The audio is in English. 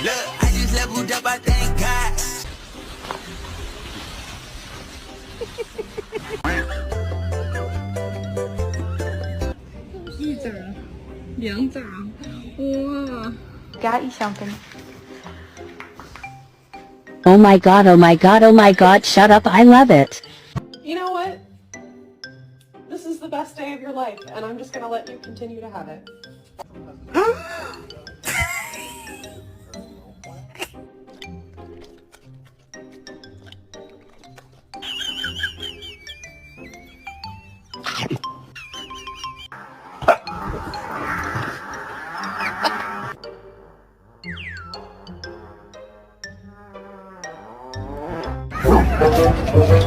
Look, I just leveled up, I thank God. 一扎2扎，哇！ Got you something. Oh my god, oh my god, oh my god, shut up, I love it. You know what? This is the best day of your life, and I'm just gonna let you continue to have it.